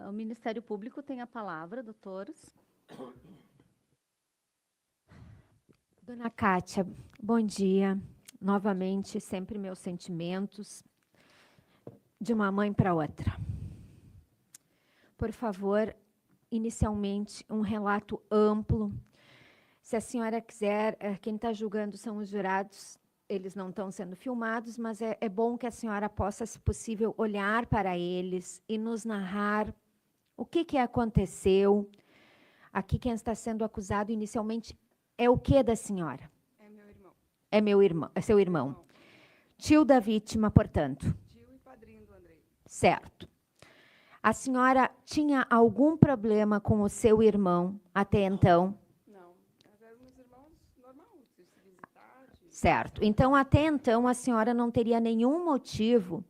O Ministério Público tem a palavra, doutores. Dona Kátia, bom dia. Novamente, sempre meus sentimentos de uma mãe para outra. Por favor, inicialmente, um relato amplo. Se a senhora quiser, quem está julgando são os jurados, eles não estão sendo filmados, mas é bom que a senhora possa, se possível, olhar para eles e nos narrar o que aconteceu. Aqui quem está sendo acusado inicialmente é o que da senhora? É meu irmão. É meu irmão, é seu irmão. Tio da vítima, portanto. Tio e padrinho do Andrei. Certo. A senhora tinha algum problema com o seu irmão até então? Não, nós éramos irmãos normal, de se visitar. Certo. Então, até então, a senhora não teria nenhum motivo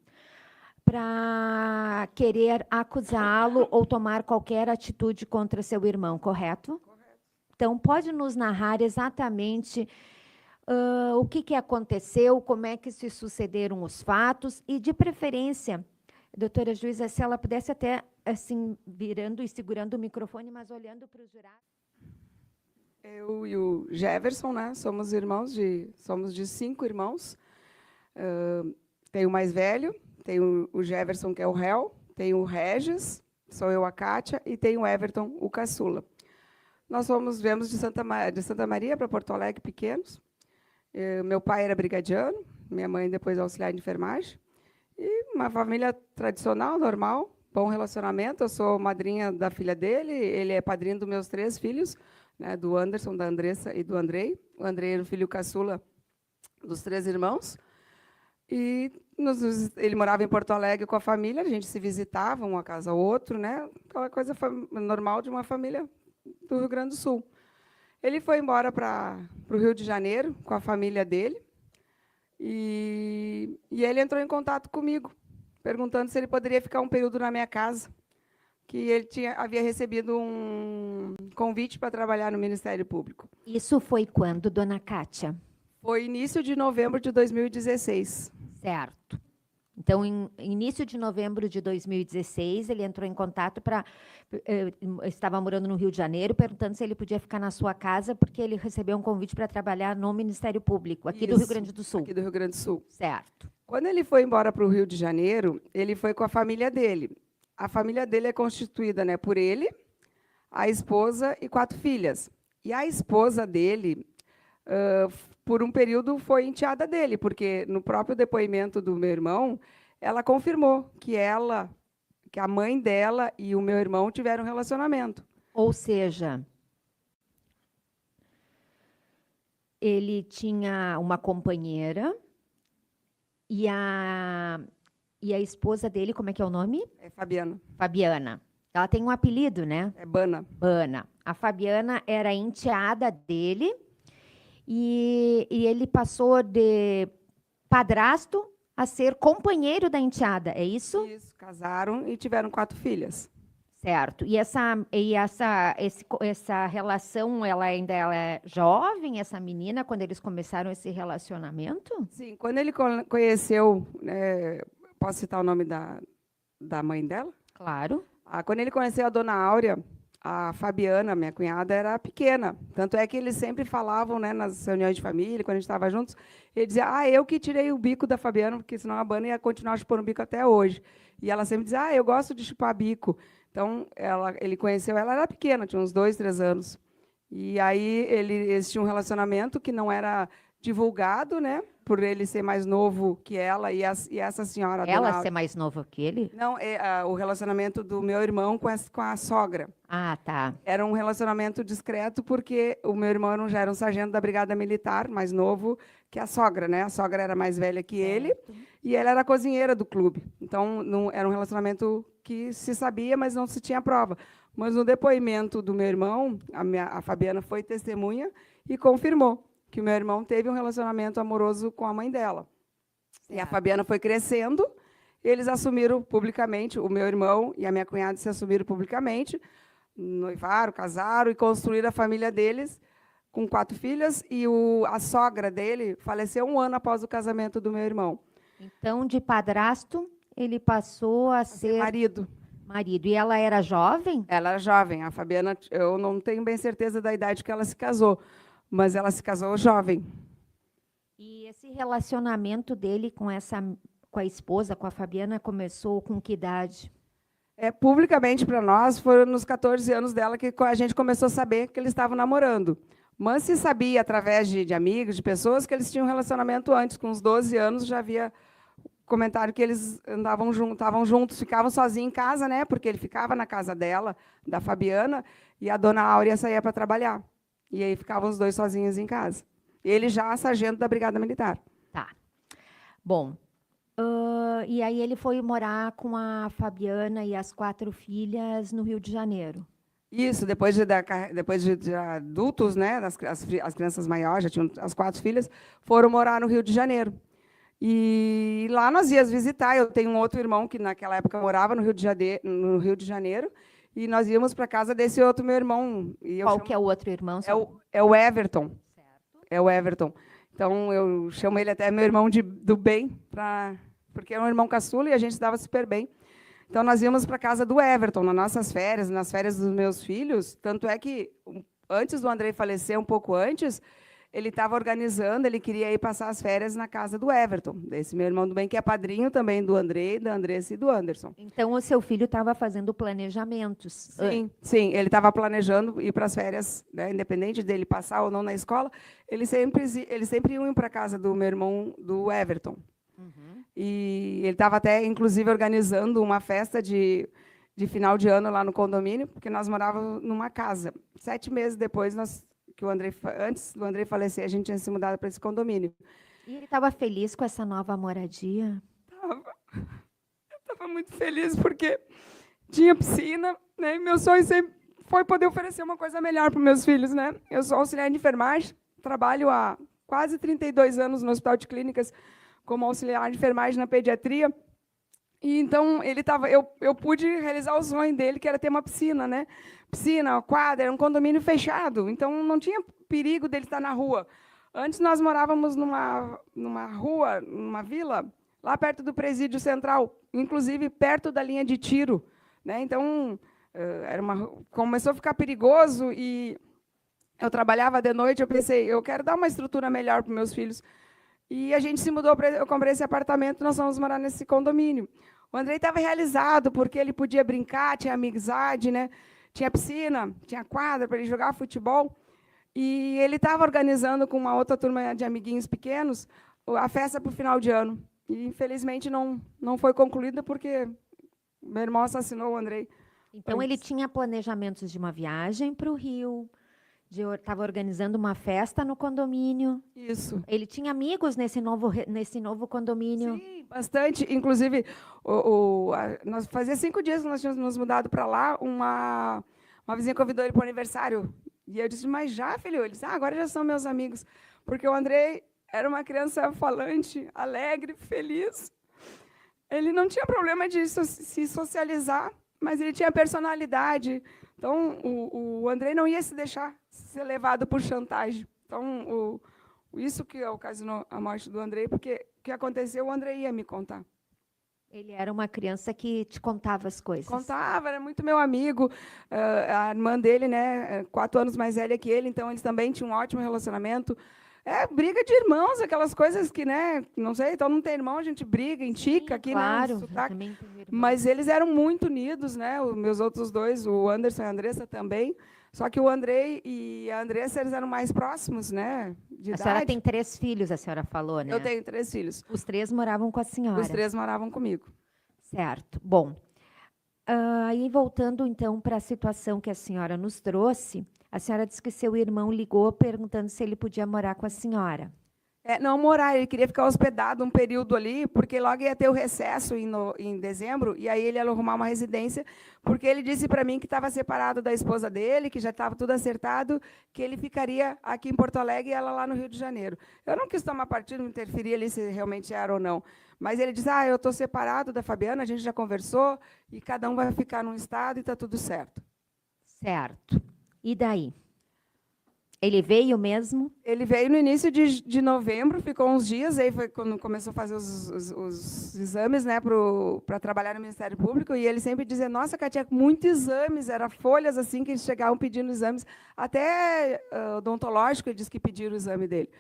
para querer acusá-lo ou tomar qualquer atitude contra seu irmão, correto? Correto. Então, pode nos narrar exatamente o que aconteceu, como é que se sucederam os fatos e, de preferência, doutora juíza, se ela pudesse até, assim, virando e segurando o microfone, mas olhando para o jurado. Eu e o Jefferson, né, somos de 5 irmãos. Tem o mais velho, tem o Jefferson, que é o réu, tem o Regis, sou eu, a Kátia, e tem o Everton, o caçula. Nós viemos de Santa Maria para Porto Alegre pequenos. Meu pai era brigadiano, minha mãe depois auxiliar de enfermagem. E uma família tradicional, normal, bom relacionamento. Eu sou madrinha da filha dele, ele é padrinho dos meus 3 filhos, né, do Anderson, da Andressa e do Andrei. O Andrei era o filho caçula dos 3 irmãos. E ele morava em Porto Alegre com a família, a gente se visitava, uma casa ou outro, né? Aquela coisa normal de uma família do Rio Grande do Sul. Ele foi embora para o Rio de Janeiro com a família dele. E ele entrou em contato comigo, perguntando se ele poderia ficar um período na minha casa, que ele havia recebido um convite para trabalhar no Ministério Público. Isso foi quando, dona Kátia? Foi início de novembro de 2016. Certo. Então, em início de novembro de 2016, ele entrou em contato estava morando no Rio de Janeiro, perguntando se ele podia ficar na sua casa, porque ele recebeu um convite para trabalhar no Ministério Público, aqui do Rio Grande do Sul. Aqui do Rio Grande do Sul. Certo. Quando ele foi embora para o Rio de Janeiro, ele foi com a família dele. A família dele é constituída, né, por ele, a esposa e 4 filhas. E a esposa dele, por um período, foi enteada dele, porque no próprio depoimento do meu irmão, ela confirmou que a mãe dela e o meu irmão tiveram um relacionamento. Ou seja, ele tinha uma companheira e a esposa dele, como é que é o nome? É Fabiana. Fabiana. Ela tem um apelido, né? É Bana. Bana. A Fabiana era enteada dele e ele passou de padrasto a ser companheiro da enteada, é isso? Isso, casaram e tiveram 4 filhas. Certo. E essa relação, ela ainda é jovem, essa menina, quando eles começaram esse relacionamento? Sim, quando ele conheceu, posso citar o nome da mãe dela? Claro. Quando ele conheceu a dona Áurea, a Fabiana, minha cunhada, era pequena. Tanto é que eles sempre falavam, né, nas reuniões de família, quando a gente estava juntos, ele dizia, eu que tirei o bico da Fabiana, porque senão a Bana ia continuar chupando o bico até hoje. E ela sempre dizia, eu gosto de chupar bico. Então, ele conheceu ela, era pequena, tinha uns 2, 3 anos. E aí eles tinham um relacionamento que não era divulgado, né, por ele ser mais novo que ela e essa senhora. Ela ser mais nova que ele? Não, o relacionamento do meu irmão com a sogra. Ah, tá. Era um relacionamento discreto, porque o meu irmão já era um sargento da Brigada Militar, mais novo que a sogra, né? A sogra era mais velha que ele, e ela era cozinheira do clube. Então, não, era um relacionamento que se sabia, mas não se tinha prova. Mas no depoimento do meu irmão, a Fabiana foi testemunha e confirmou que o meu irmão teve um relacionamento amoroso com a mãe dela. E a Fabiana foi crescendo, eles assumiram publicamente, o meu irmão e a minha cunhada se assumiram publicamente, noivaram, casaram e construíram a família deles com 4 filhas, e a sogra dele faleceu 1 ano após o casamento do meu irmão. Então, de padrasto, ele passou a ser marido. Marido. E ela era jovem? Ela era jovem. A Fabiana, eu não tenho bem certeza da idade que ela se casou, mas ela se casou jovem. E esse relacionamento dele com a esposa, com a Fabiana, começou com que idade? Publicamente para nós, foram nos 14 anos dela que a gente começou a saber que eles estavam namorando. Mas se sabia, através de amigos, de pessoas, que eles tinham um relacionamento antes. Com uns 12 anos, já havia comentário que eles estavam juntos, ficavam sozinhos em casa, né? Porque ele ficava na casa dela, da Fabiana, e a dona Áurea saía para trabalhar. E aí ficavam os dois sozinhos em casa. Ele já sargento da Brigada Militar. Tá. Bom, e aí ele foi morar com a Fabiana e as 4 filhas no Rio de Janeiro. Isso, depois de adultos, né, as crianças maiores, já tinham as 4 filhas, foram morar no Rio de Janeiro. E lá nós íamos visitar. Eu tenho um outro irmão que naquela época morava no Rio de Janeiro, e nós íamos para a casa desse outro meu irmão. Qual que é o outro irmão? É o Everton. Certo. É o Everton. Então, eu chamo ele até meu irmão do bem, porque é um irmão caçula e a gente se dava super bem. Então, nós íamos para a casa do Everton, nas nossas férias, nas férias dos meus filhos. Tanto é que, antes do Andrei falecer, um pouco antes, ele estava organizando, ele queria ir passar as férias na casa do Everton, desse meu irmão do bem, que é padrinho também do Andrei, da Andressa e do Anderson. Então, o seu filho estava fazendo planejamentos. Sim, ele estava planejando ir para as férias, né, independente dele passar ou não na escola, eles sempre iam para a casa do meu irmão, do Everton. Uhum. E ele estava até, inclusive, organizando uma festa de final de ano lá no condomínio, porque nós morávamos numa casa. 7 meses depois, antes do Andrei falecer, a gente tinha se mudado para esse condomínio. E ele estava feliz com essa nova moradia? Estava muito feliz, porque tinha piscina, né? E meu sonho sempre foi poder oferecer uma coisa melhor para os meus filhos, né? Eu sou auxiliar de enfermagem, trabalho há quase 32 anos no Hospital de Clínicas como auxiliar de enfermagem na pediatria. E então eu pude realizar o sonho dele, que era ter uma piscina, né? Piscina, quadra, era um condomínio fechado, então não tinha perigo dele estar na rua. Antes nós morávamos numa rua, numa vila, lá perto do presídio central, inclusive perto da linha de tiro, né? Então começou a ficar perigoso e eu trabalhava de noite. Eu pensei, eu quero dar uma estrutura melhor para os meus filhos. E a gente se mudou, eu comprei esse apartamento, nós vamos morar nesse condomínio. O Andrei estava realizado, porque ele podia brincar, tinha amizade, né? Tinha piscina, tinha quadra para ele jogar futebol. E ele estava organizando com uma outra turma de amiguinhos pequenos a festa para o final de ano. E, infelizmente, não foi concluída, porque meu irmão assassinou o Andrei. Então, ele tinha planejamentos de uma viagem para o Rio, estava organizando uma festa no condomínio. Isso. Ele tinha amigos nesse novo condomínio? Sim, bastante. Inclusive, nós fazia 5 dias que nós tínhamos nos mudado para lá, uma vizinha convidou ele para o aniversário. E eu disse, mas já, filho? Ele disse, agora já são meus amigos. Porque o Andrei era uma criança falante, alegre, feliz. Ele não tinha problema de se socializar, mas ele tinha personalidade. Então, o Andrei não ia se deixar ser levado por chantagem. Então, isso que ocasionou a morte do Andrei, porque o que aconteceu, o Andrei ia me contar. Ele era uma criança que te contava as coisas? Contava, era muito meu amigo. A irmã dele, né, 4 anos mais velha que ele, então eles também tinham um ótimo relacionamento. Briga de irmãos, aquelas coisas que, né, não sei, então não tem irmão, a gente briga, entica aqui, claro, né? Claro, também tenho irmão. Mas eles eram muito unidos, né? Os meus outros dois, o Anderson e a Andressa também. Só que o Andrei e a Andressa, eles eram mais próximos, né? De idade. Senhora tem 3 filhos, a senhora falou, né? Eu tenho 3 filhos. Os 3 moravam com a senhora. Os 3 moravam comigo. Certo. Bom, aí voltando então para a situação que a senhora nos trouxe, a senhora disse que seu irmão ligou perguntando se ele podia morar com a senhora. Não morar, ele queria ficar hospedado um período ali, porque logo ia ter o recesso em dezembro, e aí ele ia arrumar uma residência, porque ele disse para mim que estava separado da esposa dele, que já estava tudo acertado, que ele ficaria aqui em Porto Alegre e ela lá no Rio de Janeiro. Eu não quis tomar partido, não interferir ali se realmente era ou não, mas ele disse, eu estou separado da Fabiana, a gente já conversou, e cada um vai ficar num estado e está tudo certo. Certo. E daí? Ele veio mesmo? Ele veio no início de novembro, ficou uns dias, aí foi quando começou a fazer os exames, né, para trabalhar no Ministério Público, e ele sempre dizia, nossa, Cátia, muitos exames, era folhas assim que eles chegavam pedindo exames, até odontológico, ele disse que pediram o exame dele.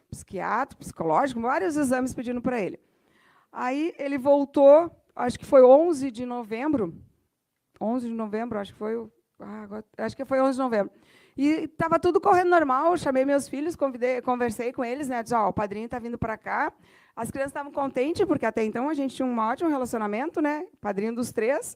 Psiquiatra, psicológico, vários exames pedindo para ele. Aí ele voltou, acho que foi 11 de novembro, acho que foi, acho que foi 11 de novembro. E estava tudo correndo normal, chamei meus filhos, conversei com eles, né, disse, o padrinho está vindo para cá. As crianças estavam contentes, porque até então a gente tinha um ótimo relacionamento, né, padrinho dos 3,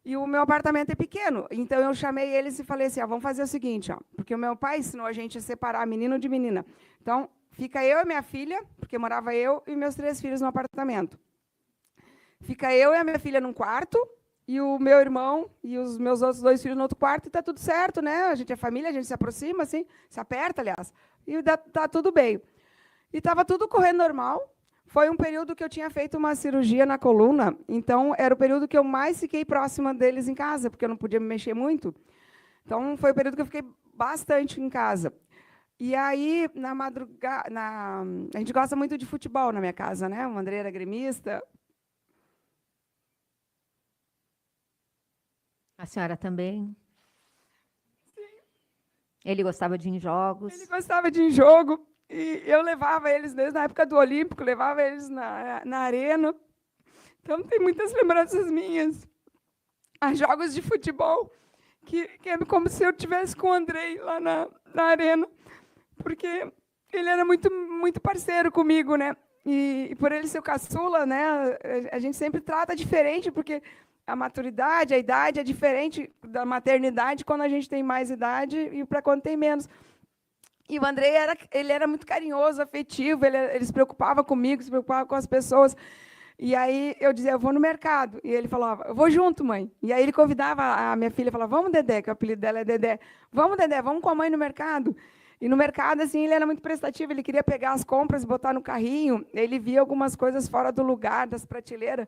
e o meu apartamento é pequeno. Então, eu chamei eles e falei assim, vamos fazer o seguinte, porque o meu pai ensinou a gente a separar menino de menina. Então, fica eu e minha filha, porque morava eu e meus 3 filhos no apartamento. Fica eu e a minha filha num quarto, e o meu irmão e os meus outros 2 filhos no outro quarto, e está tudo certo, né? A gente é família, a gente se aproxima, assim, se aperta, aliás, e está tudo bem. E estava tudo correndo normal. Foi um período que eu tinha feito uma cirurgia na coluna, então era o período que eu mais fiquei próxima deles em casa, porque eu não podia me mexer muito. Então, foi o período que eu fiquei bastante em casa. E aí, na madrugada, a gente gosta muito de futebol na minha casa, né? O André era gremista. A senhora também? Sim. Ele gostava de ir em jogos? Ele gostava de ir em jogo, e eu levava eles, desde a época do Olímpico, levava eles na arena. Então, tem muitas lembranças minhas. A jogos de futebol, que é como se eu estivesse com o Andrei lá na arena, porque ele era muito, muito parceiro comigo, né? E por ele ser o caçula, né, a gente sempre trata diferente, porque a maturidade, a idade é diferente da maternidade quando a gente tem mais idade e para quando tem menos. E o Andrei ele era muito carinhoso, afetivo, ele se preocupava comigo, se preocupava com as pessoas. E aí eu dizia, eu vou no mercado. E ele falava, eu vou junto, mãe. E aí ele convidava a minha filha, falava, vamos, Dedé, que o apelido dela é Dedé. Vamos, Dedé, vamos com a mãe no mercado. E no mercado, assim, ele era muito prestativo, ele queria pegar as compras e botar no carrinho. Ele via algumas coisas fora do lugar, das prateleiras.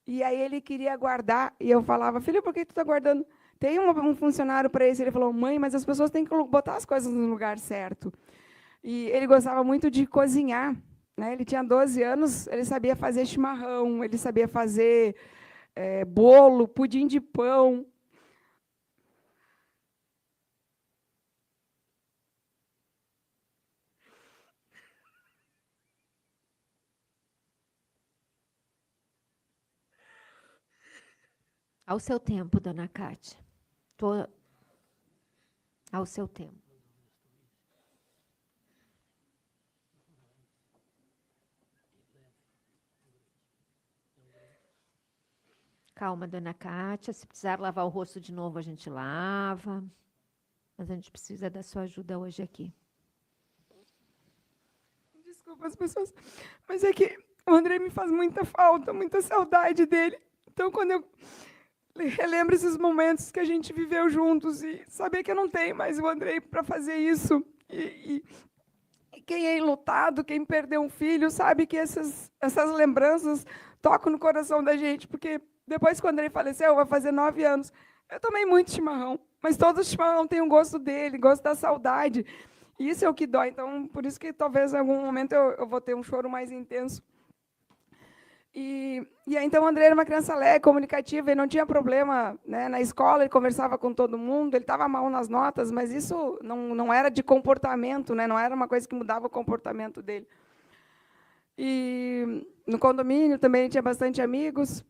E aí ele queria guardar, e eu falava, filho, por que tu está guardando? Tem um funcionário para isso. Ele falou, mãe, mas as pessoas têm que botar as coisas no lugar certo. E ele gostava muito de cozinhar, né? Ele tinha 12 anos, ele sabia fazer chimarrão, ele sabia fazer bolo, pudim de pão. Ao seu tempo, dona Cátia. Ao seu tempo. Calma, dona Cátia. Se precisar lavar o rosto de novo, a gente lava. Mas a gente precisa da sua ajuda hoje aqui. Desculpa as pessoas, mas é que o André me faz muita falta, muita saudade dele. Então, quando eu relembro esses momentos que a gente viveu juntos e saber que eu não tenho mais o Andrei para fazer isso, e quem é enlutado, quem perdeu um filho, sabe que essas lembranças tocam no coração da gente, porque depois que o Andrei faleceu, vai fazer 9 anos, eu tomei muito chimarrão, mas todo chimarrão tem um gosto dele, gosto da saudade. Isso é o que dói. Então, por isso que talvez em algum momento eu vou ter um choro mais intenso. E aí, então, o André era uma criança alegre, comunicativa, ele não tinha problema, né, na escola, ele conversava com todo mundo, ele estava mal nas notas, mas isso não era de comportamento, né, não era uma coisa que mudava o comportamento dele. E no condomínio também tinha bastante amigos.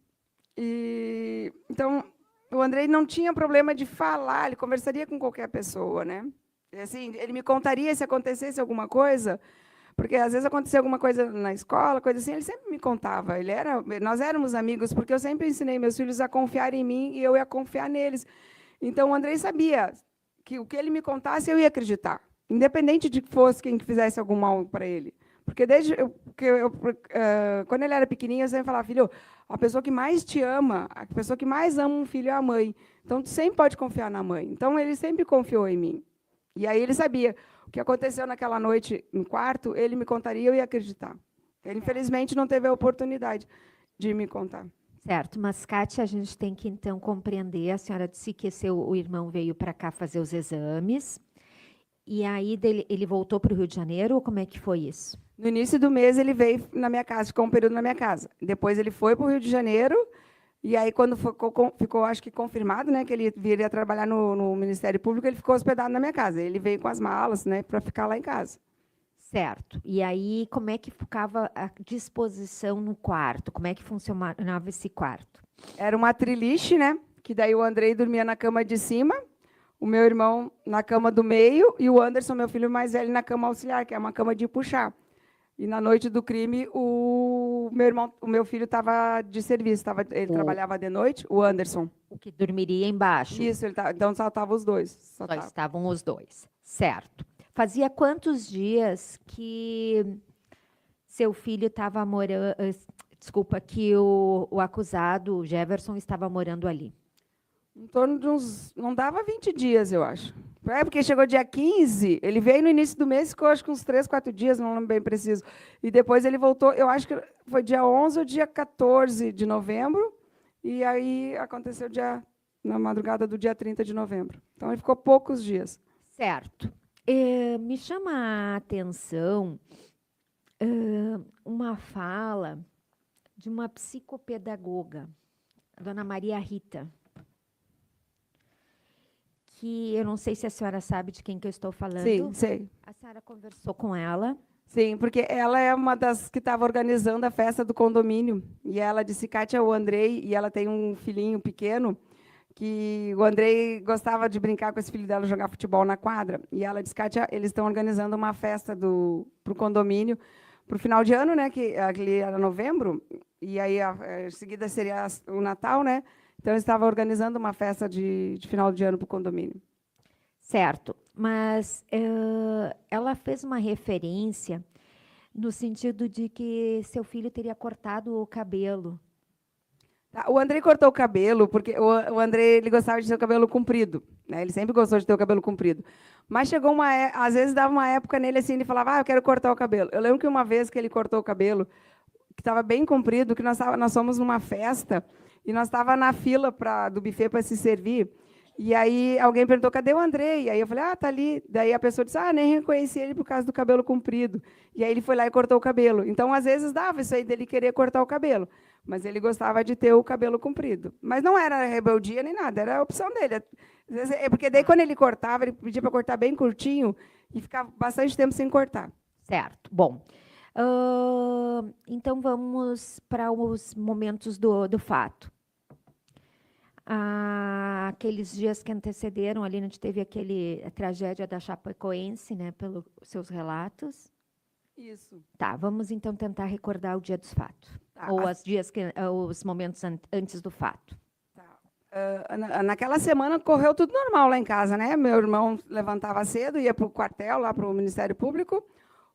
E então, o André não tinha problema de falar, ele conversaria com qualquer pessoa, né? E, assim, ele me contaria se acontecesse alguma coisa, porque às vezes acontecia alguma coisa na escola, coisa assim, ele sempre me contava. Nós éramos amigos, porque eu sempre ensinei meus filhos a confiar em mim e eu ia confiar neles. Então, o André sabia que o que ele me contasse, eu ia acreditar, independente de que fosse quem fizesse algum mal para ele. Porque quando ele era pequenininho, eu sempre falava, filho, a pessoa que mais te ama, a pessoa que mais ama um filho é a mãe. Então, tu sempre pode confiar na mãe. Então, ele sempre confiou em mim. E aí ele sabia o que aconteceu naquela noite no quarto, ele me contaria e eu ia acreditar. Ele, infelizmente, não teve a oportunidade de me contar. Certo, mas, Cátia, a gente tem que, então, compreender. A senhora disse que o irmão veio para cá fazer os exames. E aí ele voltou para o Rio de Janeiro, ou como é que foi isso? No início do mês, ele veio na minha casa, ficou um período na minha casa. Depois, ele foi para o Rio de Janeiro, e aí, quando ficou, acho que confirmado, né, que ele viria trabalhar no Ministério Público, ele ficou hospedado na minha casa. Ele veio com as malas, né, para ficar lá em casa. Certo. E aí, como é que ficava a disposição no quarto? Como é que funcionava esse quarto? Era uma triliche, né, que daí o Andrei dormia na cama de cima, o meu irmão na cama do meio, e o Anderson, meu filho mais velho, na cama auxiliar, que é uma cama de puxar. E na noite do crime, o meu filho estava de serviço, ele trabalhava de noite, o Anderson. O que dormiria embaixo. Isso, então só estavam os dois. Só estavam os dois. Certo. Fazia quantos dias que seu filho estava morando... Desculpa, que o acusado, o Jefferson, estava morando ali? Em torno de uns... Não dava 20 dias, eu acho. É, porque chegou dia 15, ele veio no início do mês, ficou acho que uns 3, 4 dias, não lembro bem preciso. E depois ele voltou, eu acho que foi dia 11 ou dia 14 de novembro, e aí aconteceu na madrugada do dia 30 de novembro. Então, ele ficou poucos dias. Certo. Me chama a atenção uma fala de uma psicopedagoga, a dona Maria Rita, que eu não sei se a senhora sabe de quem que eu estou falando. Sim, sei. A senhora conversou com ela? Sim, porque ela é uma das que estava organizando a festa do condomínio. E ela disse, Kátia, o Andrei, e ela tem um filhinho pequeno, que o Andrei gostava de brincar com esse filho dela, jogar futebol na quadra. E ela disse, Kátia, eles estão organizando uma festa para o condomínio, para o final de ano, né, que ali era novembro, e aí em seguida seria o Natal, né? Então, eles estavam organizando uma festa de final de ano para o condomínio. Certo, mas ela fez uma referência no sentido de que seu filho teria cortado o cabelo. O Andrei cortou o cabelo, porque o Andrei ele gostava de ter o cabelo comprido, né? Ele sempre gostou de ter o cabelo comprido. Mas chegou às vezes dava uma época nele assim, ele falava, eu quero cortar o cabelo. Eu lembro que uma vez que ele cortou o cabelo, que estava bem comprido, que nós fomos numa festa, e nós estávamos na fila do buffet para se servir, e aí alguém perguntou, cadê o Andrei? E aí eu falei, tá ali. Daí a pessoa disse, nem reconheci ele por causa do cabelo comprido. E aí ele foi lá e cortou o cabelo. Então, às vezes, dava isso aí dele querer cortar o cabelo. Mas ele gostava de ter o cabelo comprido. Mas não era rebeldia nem nada, era a opção dele. Porque daí, quando ele cortava, ele pedia para cortar bem curtinho e ficava bastante tempo sem cortar. Certo. Bom, então vamos para os momentos do fato. Aqueles dias que antecederam, ali onde teve a tragédia da Chapecoense, né, pelos seus relatos. Isso. Tá, vamos então tentar recordar o dia dos fatos. Tá, ou os momentos antes do fato. Tá. Naquela semana correu tudo normal lá em casa, né? Meu irmão levantava cedo, ia para o quartel, lá para o Ministério Público.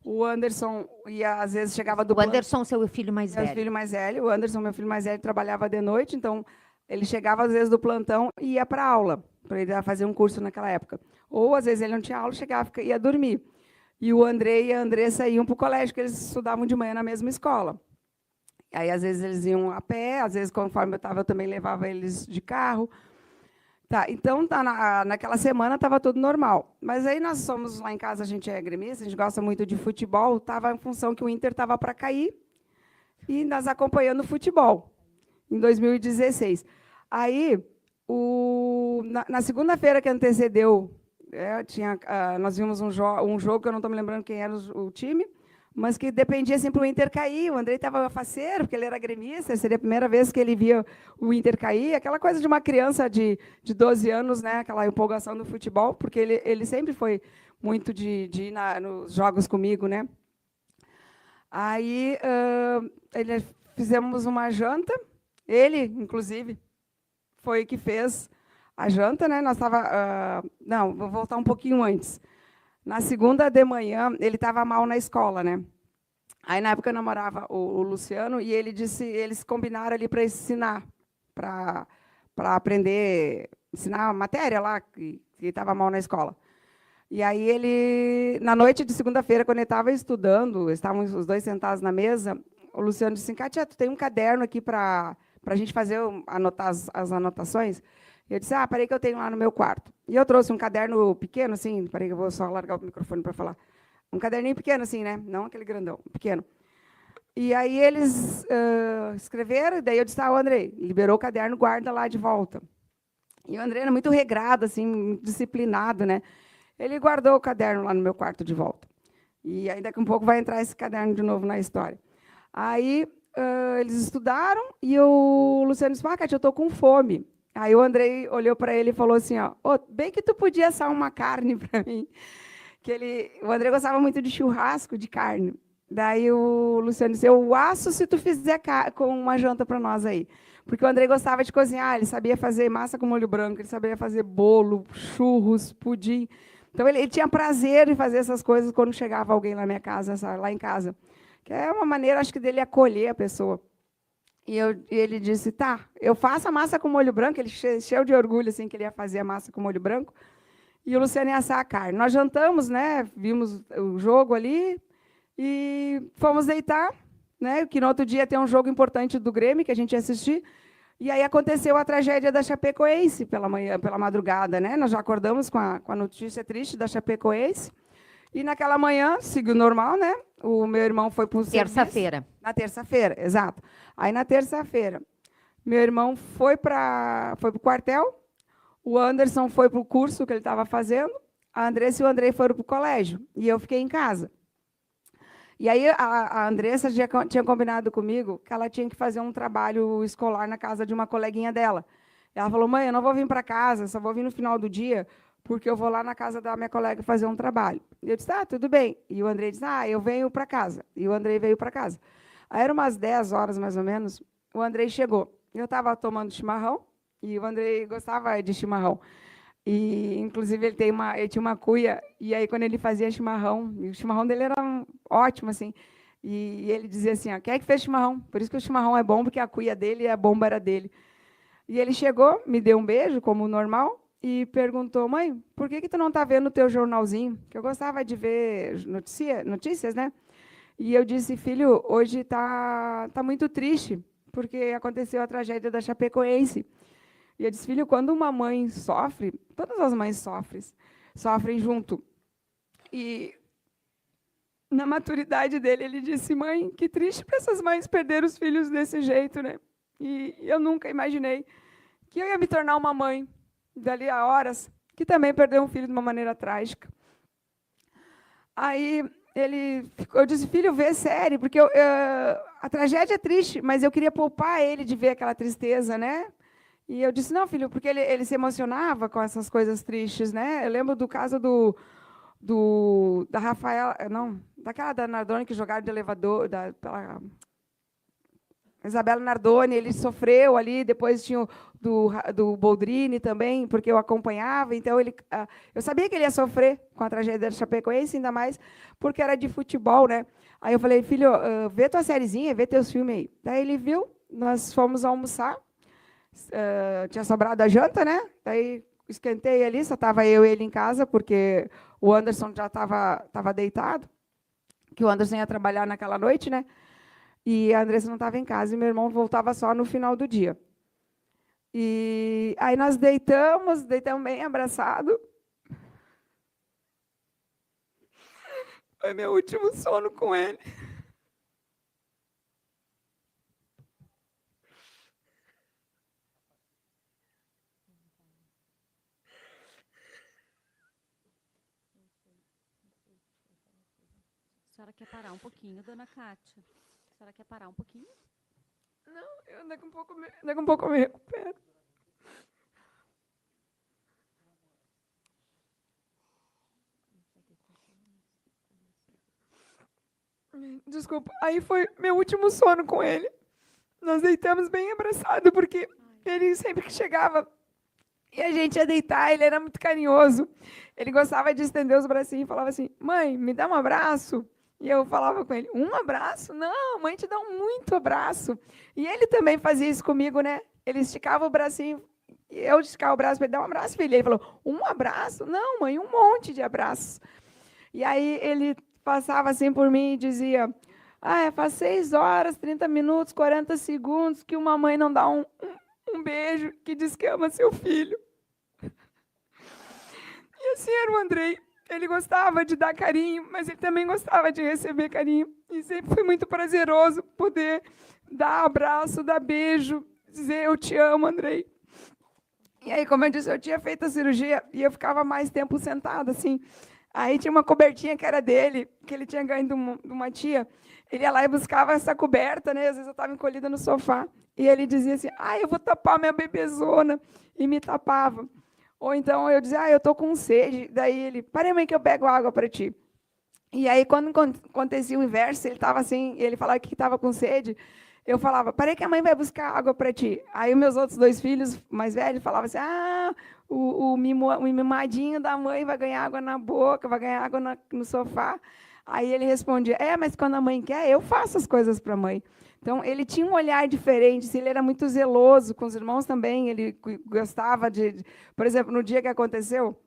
O Anderson ia, às vezes, chegava do plano. O Anderson, seu filho mais velho. Meu filho mais velho. O Anderson, meu filho mais velho, trabalhava de noite, então ele chegava, às vezes, do plantão e ia para a aula, para ele fazer um curso naquela época. Ou, às vezes, ele não tinha aula, chegava e ia dormir. E o Andrei e a Andressa iam para o colégio, porque eles estudavam de manhã na mesma escola. Aí, às vezes, eles iam a pé, às vezes, conforme eu estava, eu também levava eles de carro. Tá, então, naquela semana estava tudo normal. Mas aí nós somos, lá em casa, a gente é gremista, a gente gosta muito de futebol, estava em função que o Inter estava para cair, e nós acompanhando o futebol, em 2016. Aí, na segunda-feira que antecedeu, nós vimos um jogo, que eu não estou me lembrando quem era o time, mas que dependia sempre o Inter cair. O Andrei estava faceiro, porque ele era gremista, seria a primeira vez que ele via o Inter cair, aquela coisa de uma criança de 12 anos, né, aquela empolgação do futebol, porque ele sempre foi muito de ir nos jogos comigo, né? Aí fizemos uma janta, ele, inclusive, foi que fez a janta, né? Não, vou voltar um pouquinho antes. Na segunda de manhã, ele estava mal na escola, né? Aí, na época, eu namorava o Luciano, e eles combinaram ali para ensinar, para aprender, ensinar a matéria lá, que estava mal na escola. E aí, na noite de segunda-feira, quando ele estava estudando, estavam os dois sentados na mesa, o Luciano disse, Kátia, tu tem um caderno aqui para a gente fazer, anotar as anotações? E eu disse, peraí que eu tenho lá no meu quarto. E eu trouxe um caderno pequeno, assim, peraí que eu vou só largar o microfone para falar. Um caderninho pequeno, assim, né? Não aquele grandão, pequeno. E aí eles escreveram, daí eu disse, o Andrei, liberou o caderno, guarda lá de volta. E o Andrei era muito regrado, assim, muito disciplinado, né? Ele guardou o caderno lá no meu quarto de volta. E aí daqui a um pouco vai entrar esse caderno de novo na história. Aí eles estudaram e o Luciano disse, Cátia, eu estou com fome. Aí o Andrei olhou para ele e falou assim, bem que tu podia assar uma carne para mim. O Andrei gostava muito de churrasco de carne. Daí o Luciano disse, eu asso se tu fizer com uma janta para nós aí. Porque o Andrei gostava de cozinhar, ele sabia fazer massa com molho branco, ele sabia fazer bolo, churros, pudim. Então, ele tinha prazer em fazer essas coisas quando chegava alguém lá, lá em casa. Que é uma maneira, acho que, dele acolher a pessoa. E ele disse, eu faço a massa com molho branco, ele cheio de orgulho, assim, que ele ia fazer a massa com molho branco, e o Luciano ia assar a carne. Nós jantamos, né, vimos o jogo ali, e fomos deitar, né, que no outro dia tem um jogo importante do Grêmio, que a gente ia assistir, e aí aconteceu a tragédia da Chapecoense pela madrugada, né? Nós já acordamos com a notícia triste da Chapecoense. E naquela manhã, seguiu normal, né? O meu irmão foi para o serviço. Terça-feira. Na terça-feira, exato. Aí na terça-feira, meu irmão foi para o quartel, o Anderson foi para o curso que ele estava fazendo, a Andressa e o Andrei foram para o colégio, e eu fiquei em casa. E aí a Andressa tinha combinado comigo que ela tinha que fazer um trabalho escolar na casa de uma coleguinha dela. Ela falou, mãe, eu não vou vir para casa, só vou vir no final do dia, porque eu vou lá na casa da minha colega fazer um trabalho. E eu disse, tudo bem. E o Andrei disse, eu venho para casa. E o Andrei veio para casa. Aí eram umas 10 horas, mais ou menos, o Andrei chegou. Eu estava tomando chimarrão, e o Andrei gostava de chimarrão. E, inclusive, ele tinha uma cuia, e aí, quando ele fazia chimarrão, e o chimarrão dele era ótimo, assim, e ele dizia assim, quem é que fez chimarrão? Por isso que o chimarrão é bom, porque a cuia dele e a bomba era dele. E ele chegou, me deu um beijo, como normal, e perguntou, mãe, por que tu não está vendo o teu jornalzinho? Que eu gostava de ver notícias, né? E eu disse, filho, hoje tá muito triste, porque aconteceu a tragédia da Chapecoense. E eu disse, filho, quando uma mãe sofre, todas as mães sofrem junto. E, na maturidade dele, ele disse, mãe, que triste para essas mães perder os filhos desse jeito, né? E eu nunca imaginei que eu ia me tornar uma mãe, dali a horas, que também perdeu um filho de uma maneira trágica. Aí eu disse, filho, vê série, porque a tragédia é triste, mas eu queria poupar ele de ver aquela tristeza, né? E eu disse, não, filho, porque ele se emocionava com essas coisas tristes, né? Eu lembro do caso da Rafaela, não, daquela da Nardoni que jogaram de elevador, pela Isabela Nardoni, ele sofreu ali, depois tinha do Boldrini também, porque eu acompanhava, então eu sabia que ele ia sofrer com a tragédia da Chapecoense, ainda mais porque era de futebol, né? Aí eu falei, filho, vê tua sériezinha, vê teus filmes aí. Daí ele viu, nós fomos almoçar, tinha sobrado a janta, né? Daí esquentei ali, só estava eu e ele em casa, porque o Anderson já estava deitado, que o Anderson ia trabalhar naquela noite, né? E a Andressa não estava em casa, e meu irmão voltava só no final do dia. E aí nós deitamos bem abraçado. Foi meu último sono com ele. A senhora quer parar um pouquinho, dona Cátia? A senhora quer parar um pouquinho? Não, eu daqui um pouco eu me recupero. Desculpa. Aí foi meu último sono com ele. Nós deitamos bem abraçado, porque ele sempre que chegava e a gente ia deitar, ele era muito carinhoso. Ele gostava de estender os bracinhos e falava assim, mãe, me dá um abraço. E eu falava com ele, um abraço? Não, mãe te dá muito abraço. E ele também fazia isso comigo, né? Ele esticava o bracinho, e eu esticava o braço para ele dar um abraço, filho. Ele falou, um abraço? Não, mãe, um monte de abraços. E aí ele passava assim por mim e dizia, faz 6 horas, 30 minutos, 40 segundos que uma mãe não dá um beijo que diz que ama seu filho. parceiro, o Andrei. Ele gostava de dar carinho, mas ele também gostava de receber carinho. E sempre foi muito prazeroso poder dar abraço, dar beijo, dizer eu te amo, Andrei. E aí, como eu disse, eu tinha feito a cirurgia e eu ficava mais tempo sentada, assim. Aí tinha uma cobertinha que era dele, que ele tinha ganho de uma tia. Ele ia lá e buscava essa coberta, né? Às vezes eu estava encolhida no sofá. E ele dizia assim, eu vou tapar minha bebezona. E me tapava. Ou então eu dizia, eu estou com sede. Daí ele, parei, mãe, que eu pego água para ti. E aí, quando acontecia o inverso, ele estava assim, ele falava que estava com sede, eu falava, parei que a mãe vai buscar água para ti. Aí os meus outros 2 filhos mais velhos falavam assim, o mimadinho da mãe vai ganhar água na boca, vai ganhar água no sofá. Aí ele respondia, mas quando a mãe quer, eu faço as coisas para a mãe. Então, ele tinha um olhar diferente, ele era muito zeloso com os irmãos também, ele gostava de... Por exemplo, no dia que aconteceu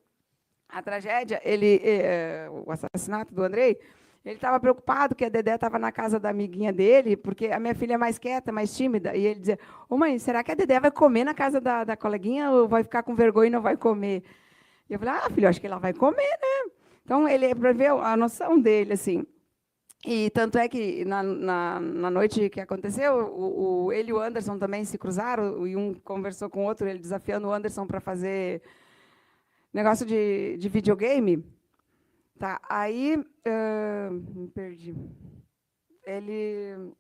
a tragédia, o assassinato do Andrei, ele estava preocupado que a Dedé estava na casa da amiguinha dele, porque a minha filha é mais quieta, mais tímida, e ele dizia, mãe, será que a Dedé vai comer na casa da coleguinha ou vai ficar com vergonha e não vai comer? E eu falei, filho, acho que ela vai comer, né? Então, ele, para ver a noção dele, assim. E tanto é que, na noite que aconteceu, ele e o Anderson também se cruzaram, e um conversou com o outro, ele desafiando o Anderson para fazer negócio de videogame. Tá, aí, me perdi. Ele...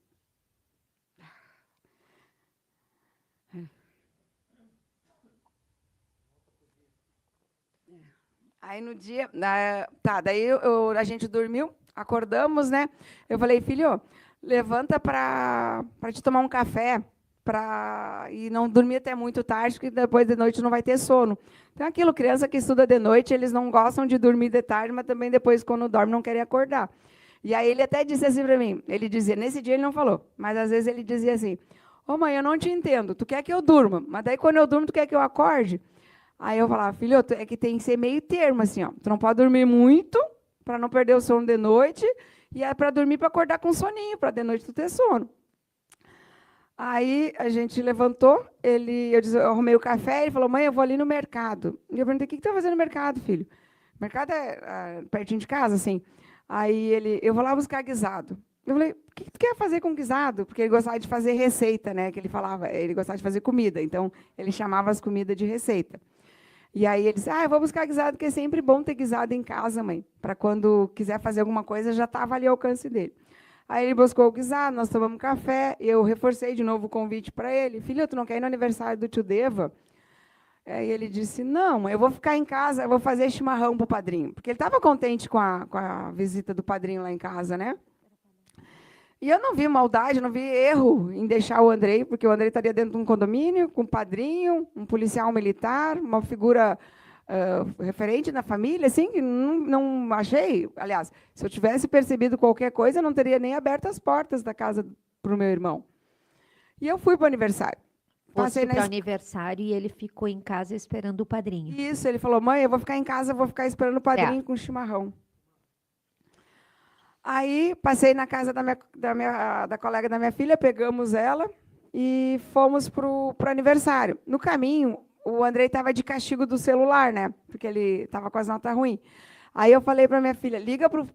Aí, no dia... daí a gente dormiu, acordamos, né? Eu falei, filho, levanta para te tomar um café, e não dormir até muito tarde, porque depois de noite não vai ter sono. Então, aquilo, criança que estuda de noite, eles não gostam de dormir de tarde, mas também depois, quando dorme, não querem acordar. E aí ele até disse assim para mim, ele dizia, nesse dia ele não falou, mas às vezes ele dizia assim, mãe, eu não te entendo, tu quer que eu durma, mas daí quando eu durmo, tu quer que eu acorde? Aí eu falava, filho, é que tem que ser meio termo, assim, tu não pode dormir muito, para não perder o sono de noite, e é para dormir para acordar com soninho, para de noite tu ter sono. Aí a gente levantou, eu arrumei o café, ele falou, mãe, eu vou ali no mercado. E eu perguntei, o que tu está fazendo no mercado, filho? O mercado é pertinho de casa, assim. Aí eu vou lá buscar guisado. Eu falei, o que tu quer fazer com guisado? Porque ele gostava de fazer receita, né? Que ele falava, ele gostava de fazer comida, então ele chamava as comidas de receita. E aí ele disse, eu vou buscar guisado, porque é sempre bom ter guisado em casa, mãe, para quando quiser fazer alguma coisa, já estava ali ao alcance dele. Aí ele buscou o guisado, nós tomamos café, eu reforcei de novo o convite para ele. Filho, tu não quer ir no aniversário do tio Deva? Aí ele disse, não, eu vou ficar em casa, eu vou fazer chimarrão para o padrinho. Porque ele estava contente com a visita do padrinho lá em casa, né? E eu não vi maldade, não vi erro em deixar o Andrei, porque o Andrei estaria dentro de um condomínio, com um padrinho, um policial militar, uma figura referente na família, assim, que não achei. Aliás, se eu tivesse percebido qualquer coisa, eu não teria nem aberto as portas da casa para o meu irmão. E eu fui para o aniversário. Passei para o aniversário e ele ficou em casa esperando o padrinho. Isso, ele falou, mãe, eu vou ficar em casa, vou ficar esperando o padrinho com chimarrão. Aí, passei na casa da colega da minha filha, pegamos ela e fomos para o aniversário. No caminho, o Andrei estava de castigo do celular, né? Porque ele estava com as notas ruins. Aí eu falei para minha filha, liga para o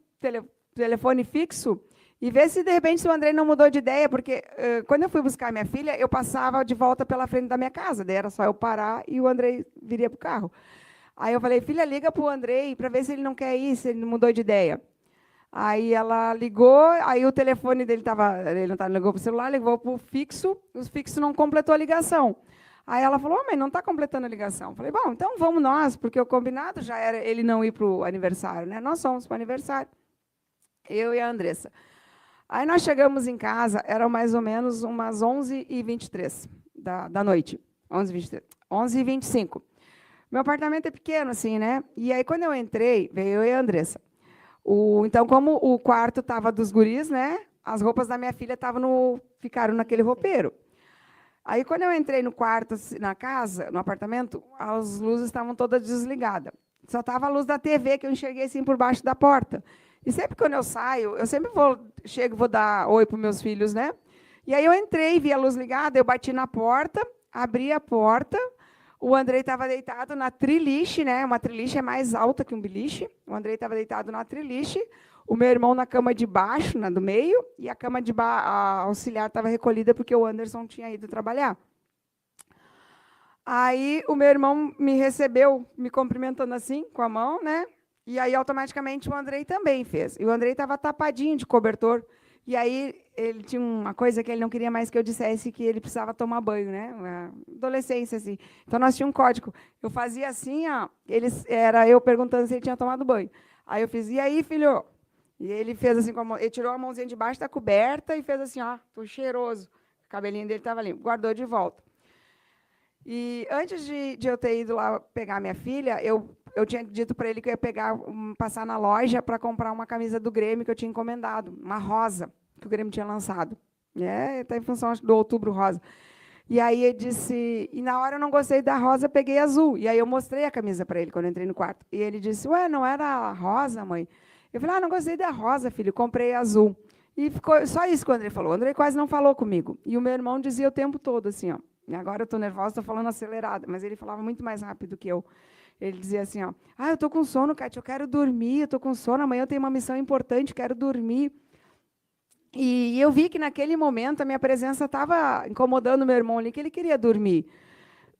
telefone fixo e vê se, de repente, o Andrei não mudou de ideia, porque quando eu fui buscar minha filha, eu passava de volta pela frente da minha casa, daí era só eu parar e o Andrei viria para o carro. Aí eu falei, filha, liga para o Andrei para ver se ele não quer ir, se ele não mudou de ideia. Aí ela ligou, aí o telefone dele ele não ligou para o celular, ligou para o fixo não completou a ligação. Aí ela falou, mãe, não está completando a ligação. Eu falei, bom, então vamos nós, porque o combinado já era ele não ir para o aniversário, né? Nós fomos para o aniversário, eu e a Andressa. Aí nós chegamos em casa, eram mais ou menos umas 11h23 da noite, 11h25. Meu apartamento é pequeno, assim, né? E aí, quando eu entrei, veio eu e a Andressa. Então, como o quarto estava dos guris, né? As roupas da minha filha ficaram naquele roupeiro. Aí, quando eu entrei no quarto, na casa, no apartamento, as luzes estavam todas desligadas. Só estava a luz da TV que eu enxerguei assim por baixo da porta. E sempre quando eu saio, eu sempre vou dar oi para os meus filhos, né? E aí eu entrei, vi a luz ligada, eu bati na porta, abri a porta, o Andrei estava deitado na triliche, né? Uma triliche é mais alta que um beliche. O Andrei estava deitado na triliche, o meu irmão na cama de baixo, na do meio, e a cama de a auxiliar estava recolhida porque o Anderson tinha ido trabalhar. Aí o meu irmão me recebeu, me cumprimentando assim, com a mão, né? E aí, automaticamente, o Andrei também fez. E o Andrei estava tapadinho de cobertor. E aí, ele tinha uma coisa que ele não queria mais que eu dissesse, que ele precisava tomar banho, né? Uma adolescência, assim. Então, nós tínhamos um código. Eu fazia assim, ó, era eu perguntando se ele tinha tomado banho. Aí eu fiz, e aí, filho? E ele fez assim, ele tirou a mãozinha de baixo da coberta e fez assim, ó, tô cheiroso. O cabelinho dele estava limpo. Guardou de volta. E antes de eu ter ido lá pegar minha filha, eu tinha dito para ele que eu ia passar na loja para comprar uma camisa do Grêmio que eu tinha encomendado, uma rosa, que o Grêmio tinha lançado. Está em função do Outubro Rosa. E aí ele disse, e na hora eu não gostei da rosa, peguei azul. E aí eu mostrei a camisa para ele quando eu entrei no quarto. E ele disse, ué, não era a rosa, mãe? Eu falei, não gostei da rosa, filho, comprei azul. E ficou só isso que o André falou. O André quase não falou comigo. E o meu irmão dizia o tempo todo assim, ó. E agora eu estou nervosa, estou falando acelerada, mas ele falava muito mais rápido que eu. Ele dizia assim, ó, eu estou com sono, Cátia, eu quero dormir, eu estou com sono, amanhã eu tenho uma missão importante, quero dormir. E eu vi que, naquele momento, a minha presença estava incomodando o meu irmão ali, que ele queria dormir.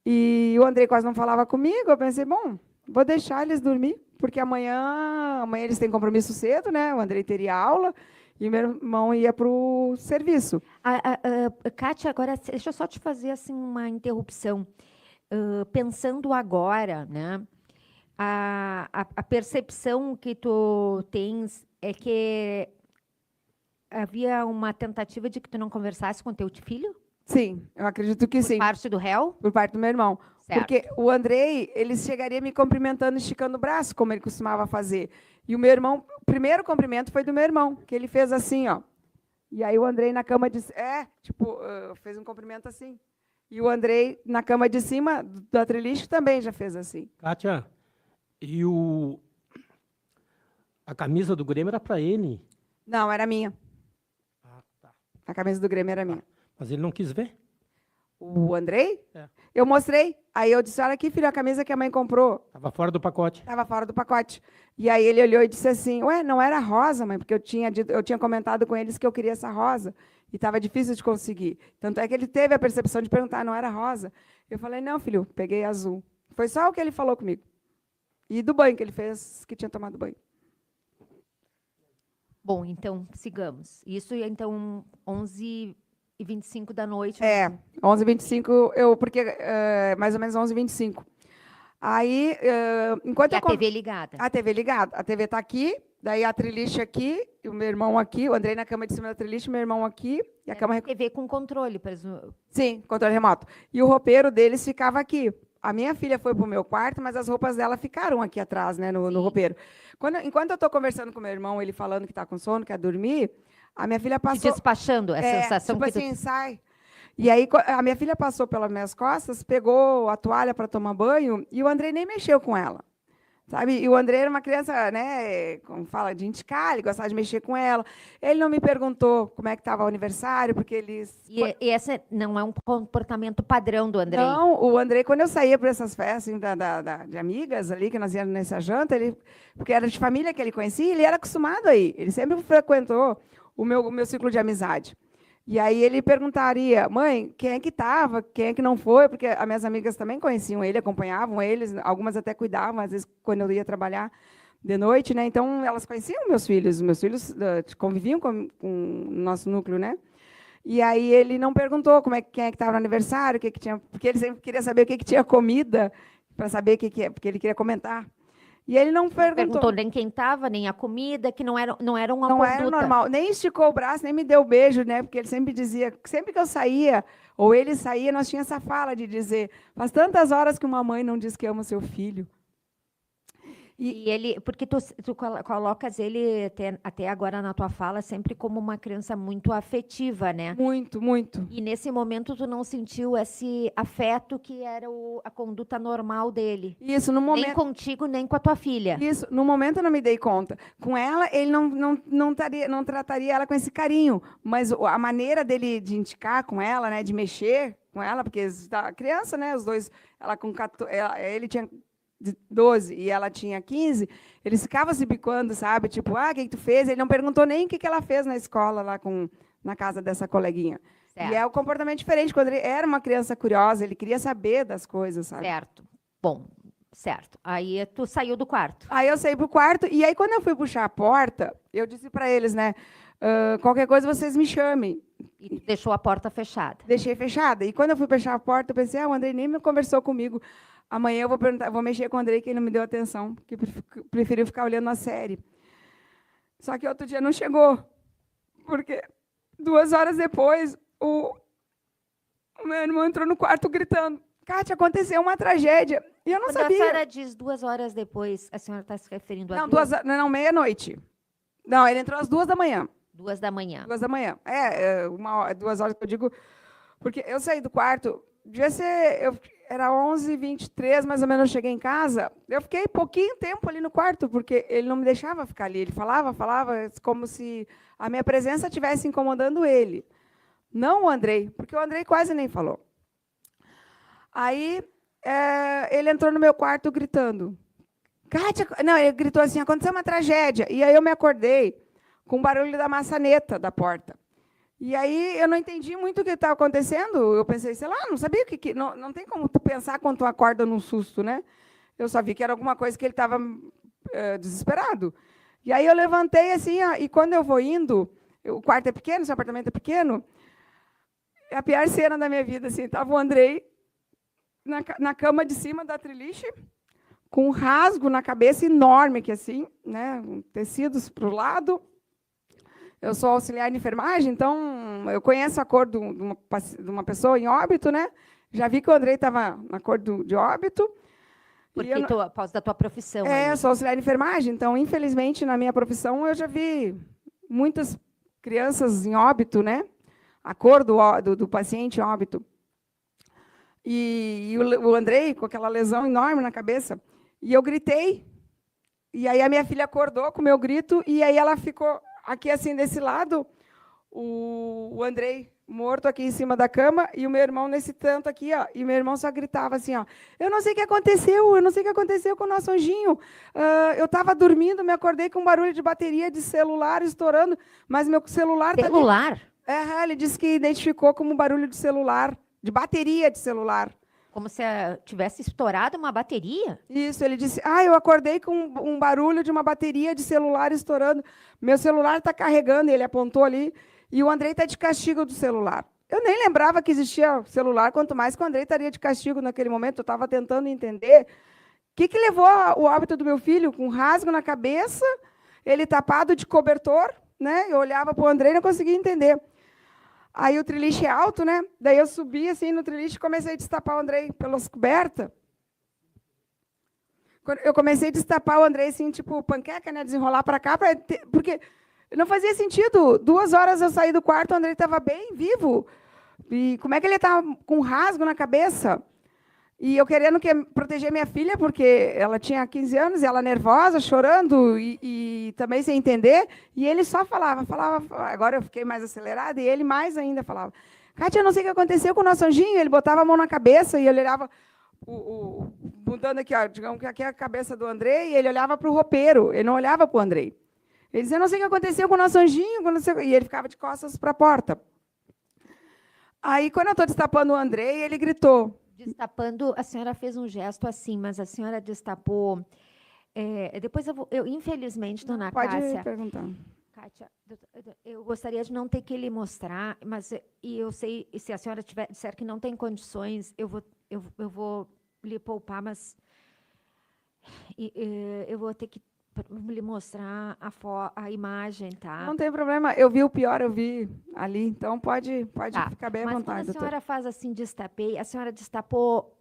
E o André quase não falava comigo, eu pensei, bom, vou deixar eles dormir, porque amanhã eles têm compromisso cedo, né? O André teria aula, e meu irmão ia para o serviço. Cátia, agora, deixa eu só te fazer assim, uma interrupção. Pensando agora, né, a percepção que tu tens é que havia uma tentativa de que tu não conversasse com teu filho? Sim, eu acredito que sim. Por parte do réu? Por parte do meu irmão. Certo. Porque o Andrei, ele chegaria me cumprimentando, esticando o braço, como ele costumava fazer. E o meu irmão, o primeiro cumprimento foi do meu irmão, que ele fez assim, ó. E aí o Andrei na cama disse, fez um cumprimento assim. E o Andrei na cama de cima, da triliche, também já fez assim. Kátia, e a camisa do Grêmio era para ele? Não, era minha. Ah, tá. A camisa do Grêmio era minha. Mas ele não quis ver? O Andrei? É. Eu mostrei. Aí eu disse, olha aqui, filho, a camisa que a mãe comprou. Estava fora do pacote. Estava fora do pacote. E aí ele olhou e disse assim, ué, não era rosa, mãe, porque eu tinha comentado com eles que eu queria essa rosa. E estava difícil de conseguir. Tanto é que ele teve a percepção de perguntar, não era rosa? Eu falei, não, filho, peguei azul. Foi só o que ele falou comigo. E do banho que ele fez, que tinha tomado banho. Bom, então, sigamos. Isso, então, 11h25 da noite. 11h25, porque mais ou menos 11h25. Aí, enquanto E a TV ligada. A TV ligada. A TV está aqui, daí a triliche aqui, e o meu irmão aqui, o Andrei na cama de cima da triliche, meu irmão aqui, e a cama... TV com controle, presumo. Sim, controle remoto. E o roupeiro deles ficava aqui. A minha filha foi para o meu quarto, mas as roupas dela ficaram aqui atrás, né, no roupeiro. Enquanto eu estou conversando com meu irmão, ele falando que está com sono, quer dormir, a minha filha passou... Despachando a sensação tipo que assim, sai. E aí, a minha filha passou pelas minhas costas, pegou a toalha para tomar banho, e o Andrei nem mexeu com ela. Sabe? E o André era uma criança, né, como fala, de indicar, ele gostava de mexer com ela. Ele não me perguntou como é que estava o aniversário, porque eles... E esse não é um comportamento padrão do Andrei? Não, o André, quando eu saía para essas festas assim, de amigas ali, que nós íamos nessa janta, porque era de família que ele conhecia, ele era acostumado aí. Ele sempre frequentou o meu ciclo de amizade. E aí ele perguntaria, mãe, quem é que estava, quem é que não foi? Porque as minhas amigas também conheciam ele, acompanhavam eles, algumas até cuidavam, às vezes, quando eu ia trabalhar de noite, né? Então, elas conheciam meus filhos conviviam com o nosso núcleo, né? E aí ele não perguntou quem é que estava no aniversário, o que tinha, porque ele sempre queria saber o que tinha comida, para saber o que é, porque ele queria comentar. E ele não perguntou nem quem estava, nem a comida, que não era uma conduta. Não era normal. Nem esticou o braço, nem me deu beijo, né? Porque ele sempre dizia, sempre que eu saía, ou ele saía, nós tínhamos essa fala de dizer, faz tantas horas que uma mãe não diz que ama o seu filho. E ele, porque tu colocas ele até agora na tua fala sempre como uma criança muito afetiva, né? Muito, muito. E nesse momento tu não sentiu esse afeto que era a conduta normal dele? Isso, no momento... Nem contigo, nem com a tua filha? Isso, no momento eu não me dei conta. Com ela, ele não trataria ela com esse carinho, mas a maneira dele de indicar com ela, né, de mexer com ela, porque criança, né? Os dois, ela com 14, ele tinha 12 e ela tinha 15, eles ficavam se bicuando, sabe? Tipo, o que tu fez? Ele não perguntou nem o que ela fez na escola, lá na casa dessa coleguinha. Certo. E é um comportamento diferente. Quando ele era uma criança curiosa, ele queria saber das coisas, sabe? Certo. Bom, certo. Aí tu saiu do quarto. Aí eu saí pro quarto, e aí quando eu fui puxar a porta, eu disse para eles, né? Qualquer coisa vocês me chamem. E tu deixou a porta fechada. Deixei fechada. E quando eu fui fechar a porta, eu pensei, o Andrei nem me conversou comigo. Amanhã eu vou mexer com o Andrei, que ele não me deu atenção, porque preferiu ficar olhando a série. Só que outro dia não chegou, porque 2 horas depois, o meu irmão entrou no quarto gritando, Kátia, aconteceu uma tragédia. E eu não Quando sabia. a senhora diz 2 horas depois, a senhora está se referindo a Não, meia-noite. Não, ele entrou às 2 da manhã. 2 da manhã. 2 da manhã. 2 horas que eu digo, porque eu saí do quarto, devia ser, era 11h23, mais ou menos, eu cheguei em casa, eu fiquei pouquinho tempo ali no quarto, porque ele não me deixava ficar ali, ele falava, como se a minha presença estivesse incomodando ele. Não o Andrei, porque o Andrei quase nem falou. Aí, ele entrou no meu quarto gritando, Kátia, não, ele gritou assim, aconteceu uma tragédia, e aí eu me acordei com o barulho da maçaneta da porta. E aí eu não entendi muito o que estava acontecendo. Eu pensei, sei lá, não sabia o que... Não tem como tu pensar quando tu acorda num susto, né? Eu só vi que era alguma coisa que ele estava desesperado. E aí eu levantei assim, e quando eu vou indo, o quarto é pequeno, seu apartamento é pequeno, é a pior cena da minha vida, assim, estava o Andrei na cama de cima da triliche, com um rasgo na cabeça enorme, que assim, né? Tecidos para o lado. Eu sou auxiliar de enfermagem, então eu conheço a cor de uma pessoa em óbito, né? Já vi que o Andrei estava na cor de óbito. Porque por causa da tua profissão. Eu sou auxiliar de enfermagem, então, infelizmente, na minha profissão, eu já vi muitas crianças em óbito, né? A cor do paciente em óbito. E o Andrei, com aquela lesão enorme na cabeça, e eu gritei. E aí a minha filha acordou com o meu grito, e aí ela ficou... Aqui, assim, desse lado, o Andrei morto aqui em cima da cama e o meu irmão nesse tanto aqui, ó. E meu irmão só gritava assim, ó, eu não sei o que aconteceu com o nosso anjinho. Eu estava dormindo, me acordei com um barulho de bateria de celular estourando, mas meu celular... Celular? Ele disse que identificou como barulho de celular, de bateria de celular. Como se tivesse estourado uma bateria? Isso, ele disse, eu acordei com um barulho de uma bateria de celular estourando. Meu celular está carregando, ele apontou ali, e o Andrei está de castigo do celular. Eu nem lembrava que existia celular, quanto mais que o Andrei estaria de castigo naquele momento. Eu estava tentando entender o que levou ao óbito do meu filho, com um rasgo na cabeça, ele tapado de cobertor, né? Eu olhava para o Andrei e não conseguia entender. Aí o triliche é alto, né? Daí eu subi assim no triliche e comecei a destapar o Andrei pelas cobertas. Eu comecei a destapar o Andrei assim, tipo panqueca, né? Desenrolar para cá, porque não fazia sentido. 2 horas eu saí do quarto, o Andrei estava bem vivo. E como é que ele estava com um rasgo na cabeça? E eu querendo proteger minha filha, porque ela tinha 15 anos, e ela nervosa, chorando, e também sem entender. E ele só falava. Agora eu fiquei mais acelerada, e ele mais ainda falava. Kátia, eu não sei o que aconteceu com o nosso anjinho. Ele botava a mão na cabeça, e ele olhava, mudando aqui, ó, digamos que aqui é a cabeça do Andrei, e ele olhava para o roupeiro, ele não olhava para o Andrei. Ele dizia, eu não sei o que aconteceu com o nosso anjinho, e ele ficava de costas para a porta. Aí, quando eu estou destapando o Andrei, ele gritou. Destapando, a senhora fez um gesto assim, mas a senhora destapou. Depois eu infelizmente, dona Cássia. Pode perguntar. Kátia, eu gostaria de não ter que lhe mostrar, mas eu sei, se a senhora disser que não tem condições, eu vou lhe poupar, mas eu vou ter que lhe mostrar a imagem, tá? Não tem problema, eu vi o pior, eu vi ali, então pode ficar bem à mas vontade, quando a senhora doutora. faz assim, a senhora destapou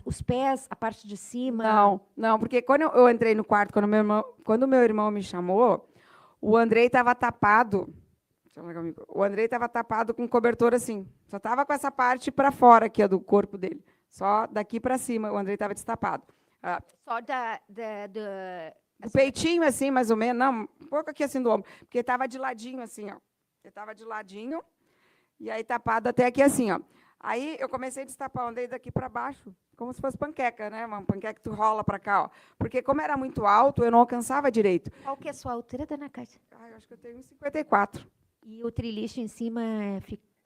os pés, a parte de cima? Não, porque quando eu entrei no quarto, quando o meu irmão me chamou, o Andrei estava tapado, o Andrei estava tapado com cobertor assim, só estava com essa parte para fora aqui, do corpo dele, só daqui para cima, o Andrei estava destapado. Só do peitinho, assim, mais ou menos, não, um pouco aqui assim do ombro, porque estava de ladinho, assim, ó. Ele estava de ladinho, E aí tapado até aqui assim, ó. Aí eu comecei a destapar, andei daqui para baixo, como se fosse panqueca, né? Uma panqueca que tu rola para cá, ó. Porque como era muito alto, eu não alcançava direito. Qual que é a sua altura, dona Cátia? Eu acho que eu tenho 1,54. E o trilixo em cima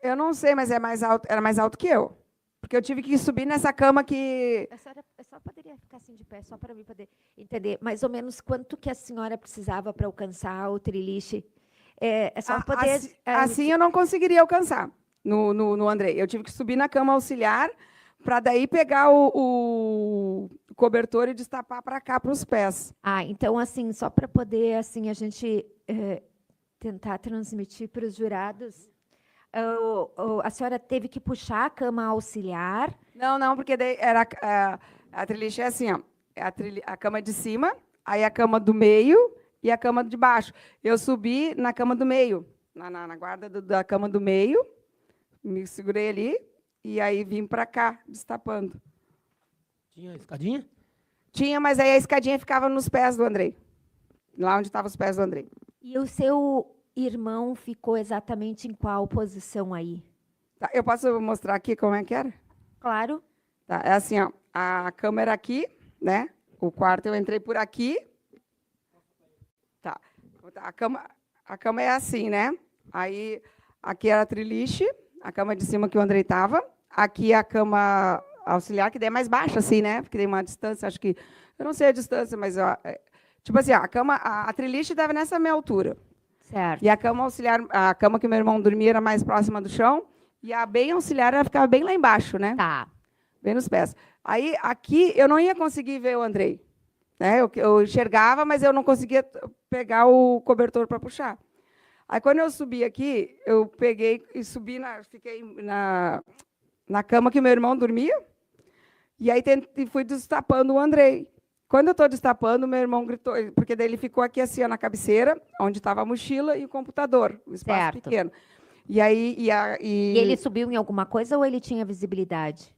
Eu não sei, mas é mais alto, era mais alto que eu. Porque eu tive que subir nessa cama que... A senhora só poderia ficar assim de pé, só para mim poder entender mais ou menos quanto que a senhora precisava para alcançar o triliche. É só poder... Assim eu não conseguiria alcançar no Andrei. Eu tive que subir na cama auxiliar para daí pegar o cobertor e destapar para cá, para os pés. Então, assim, só para poder assim, a gente tentar transmitir para os jurados, a senhora teve que puxar a cama auxiliar. Não, porque daí era a triliche é assim, ó, é a cama de cima, aí a cama do meio e a cama de baixo. Eu subi na cama do meio, na guarda da cama do meio, me segurei ali e aí vim para cá, destapando. Tinha escadinha? Tinha, mas aí a escadinha ficava nos pés do Andrei, lá onde estavam os pés do Andrei. E o seu irmão ficou exatamente em qual posição aí? Tá, eu posso mostrar aqui como é que era? Claro. Tá, é assim, ó, a cama era aqui, né? O quarto eu entrei por aqui. Tá. A cama é assim, né? Aí aqui era a triliche, a cama de cima que o Andrei estava. Aqui a cama auxiliar, que daí é mais baixa, assim, né? Porque tem uma distância, acho que... Eu não sei a distância, mas... Ó, tipo assim, ó, a triliche estava nessa minha altura. Certo. E a cama auxiliar, a cama que meu irmão dormia era mais próxima do chão. E a bem auxiliar, ela ficava bem lá embaixo, né? Tá. Bem nos pés. Aí, aqui, eu não ia conseguir ver o Andrei. Né? Eu enxergava, mas eu não conseguia pegar o cobertor para puxar. Aí, quando eu subi aqui, eu peguei e subi, fiquei na cama que meu irmão dormia, e aí fui destapando o Andrei. Quando eu estou destapando, meu irmão gritou, porque daí ele ficou aqui assim, ó, na cabeceira, onde estava a mochila e o computador, o espaço Certo. pequeno. E aí... E ele subiu em alguma coisa ou ele tinha visibilidade?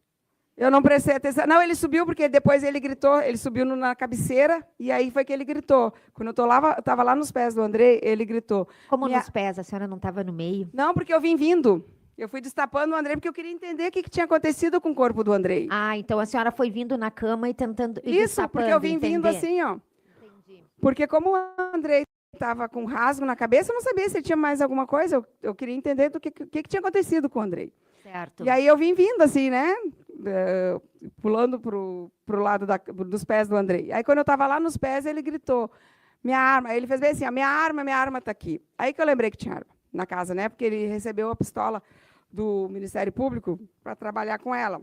Eu não prestei atenção. Não, ele subiu porque depois ele gritou, ele subiu na cabeceira e aí foi que ele gritou. Quando eu estava lá nos pés do Andrei, ele gritou. Como nos pés? A senhora não estava no meio? Não, porque eu vim vindo. Eu fui destapando o Andrei porque eu queria entender o que tinha acontecido com o corpo do Andrei. Então a senhora foi vindo na cama e tentando... Isso, porque eu vim vindo assim, ó. Entendi. Porque como o Andrei estava com rasgo na cabeça, eu não sabia se tinha mais alguma coisa. Eu queria entender do que tinha acontecido com o Andrei. Certo. E aí eu vim vindo assim, né? Pulando pro lado dos pés do Andrei. Aí quando eu estava lá nos pés, ele gritou, minha arma. Aí ele fez bem assim, minha arma está aqui. Aí que eu lembrei que tinha arma na casa, né? Porque ele recebeu a pistola do Ministério Público para trabalhar com ela.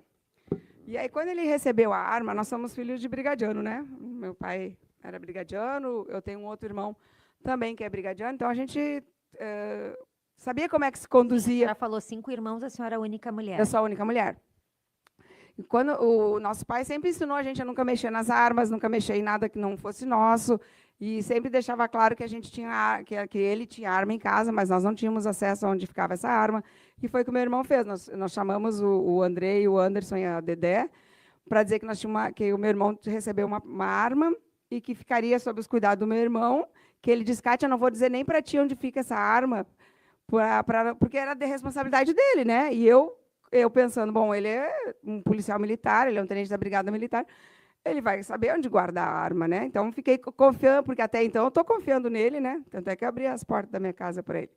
E aí quando ele recebeu a arma, nós somos filhos de brigadiano, né? Meu pai era brigadiano, eu tenho um outro irmão também que é brigadiano, então a gente sabia como é que se A conduzia. senhora falou 5 irmãos, a senhora é a única mulher. Eu sou a única mulher. E quando o nosso pai sempre ensinou a gente a nunca mexer nas armas, nunca mexer em nada que não fosse nosso, e sempre deixava claro que a gente tinha que ele tinha arma em casa, mas nós não tínhamos acesso a onde ficava essa arma. E foi o que o meu irmão fez. Nós chamamos o Andrei, o Anderson e a Dedé para dizer que que o meu irmão recebeu uma arma e que ficaria sob os cuidados do meu irmão, que ele disse, Cátia, eu não vou dizer nem para ti onde fica essa arma, porque era de responsabilidade dele, né? E eu pensando, bom, ele é um policial militar, ele é um tenente da Brigada Militar, ele vai saber onde guardar a arma, né? Então, fiquei confiando, porque até então eu estou confiando nele, né? Tanto é que eu abri as portas da minha casa para ele.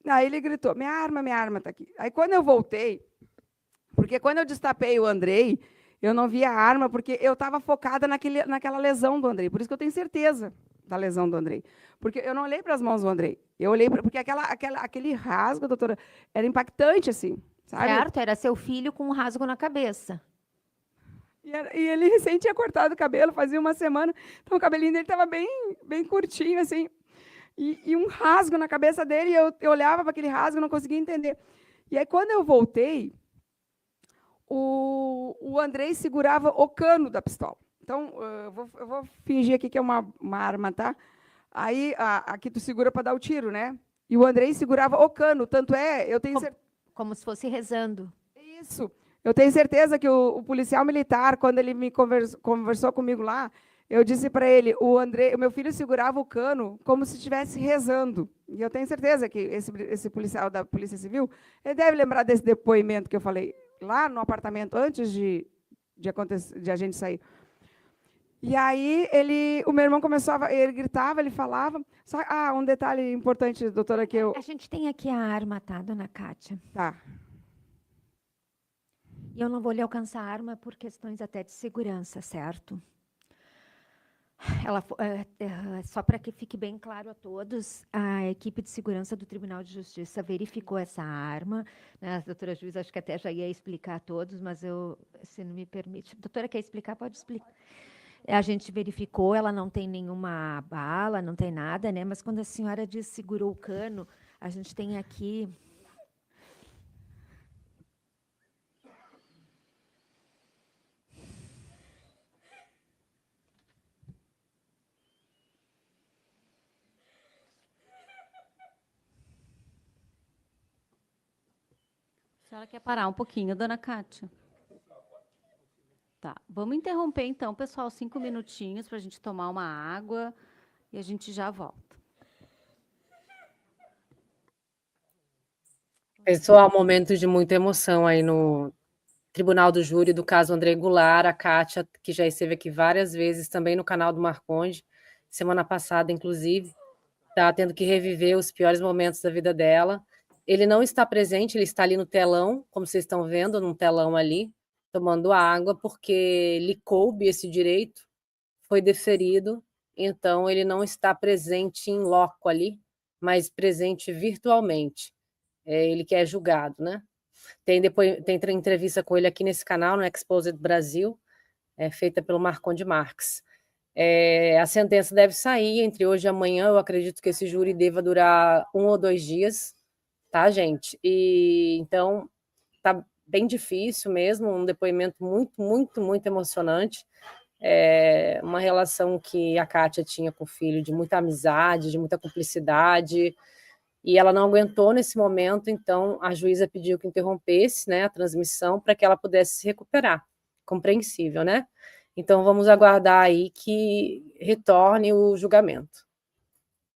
Aí ele gritou, minha arma está aqui. Aí, quando eu voltei, porque quando eu destapei o Andrei, eu não via a arma, porque eu estava focada naquela lesão do Andrei. Por isso que eu tenho certeza da lesão do Andrei. Porque eu não olhei para as mãos do Andrei. Eu olhei porque aquele rasgo, doutora, era impactante, assim, sabe? Certo, era seu filho com um rasgo na cabeça. E ele recém tinha cortado o cabelo, fazia uma semana, então o cabelinho dele estava bem, bem curtinho, assim, e um rasgo na cabeça dele, e eu olhava para aquele rasgo e não conseguia entender. E aí, quando eu voltei, o Andrei segurava o cano da pistola. Então, eu vou fingir aqui que é uma arma, tá? Aí, aqui tu segura para dar o tiro, né? E o Andrei segurava o cano, tanto é, eu tenho certeza... Como se fosse rezando. Isso. Eu tenho certeza que o policial militar, quando ele me conversou comigo lá, Eu disse para ele, o meu filho segurava o cano como se estivesse rezando. E eu tenho certeza que esse policial da Polícia Civil, ele deve lembrar desse depoimento que eu falei lá no apartamento, antes de a gente sair. E aí, o meu irmão começou, ele gritava, ele falava. Um detalhe importante, doutora, que eu... A gente tem aqui a arma, tá, dona Kátia? Tá. E eu não vou lhe alcançar a arma por questões até de segurança, certo? Só para que fique bem claro a todos, a equipe de segurança do Tribunal de Justiça verificou essa arma, né? A doutora Juiz, acho que até já ia explicar a todos, mas se não me permite. Doutora, quer explicar? Pode explicar. A gente verificou, ela não tem nenhuma bala, não tem nada, né? Mas quando a senhora diz segurou o cano, a gente tem aqui... A senhora quer parar um pouquinho, dona Kátia? Tá, vamos interromper então, pessoal, 5 minutinhos para a gente tomar uma água e a gente já volta. Pessoal, momento de muita emoção aí no Tribunal do Júri do caso André Goulart, a Kátia, que já esteve aqui várias vezes, também no canal do Marconde, semana passada, inclusive, está tendo que reviver os piores momentos da vida dela. Ele não está presente, ele está ali no telão, como vocês estão vendo, num telão ali, tomando água, porque lhe coube esse direito, foi deferido, então ele não está presente em loco ali, mas presente virtualmente. Ele que é julgado, né? Tem entrevista com ele aqui nesse canal, no Exposed Brasil, feita pelo Marconde Marques. A sentença deve sair entre hoje e amanhã, eu acredito que esse júri deva durar 1 ou 2 dias, tá, gente? E então tá bem difícil mesmo, um depoimento muito, muito, muito emocionante. Uma relação que a Kátia tinha com o filho de muita amizade, de muita cumplicidade, e ela não aguentou nesse momento, então a juíza pediu que interrompesse, né, a transmissão para que ela pudesse se recuperar. Compreensível, né? Então vamos aguardar aí que retorne o julgamento.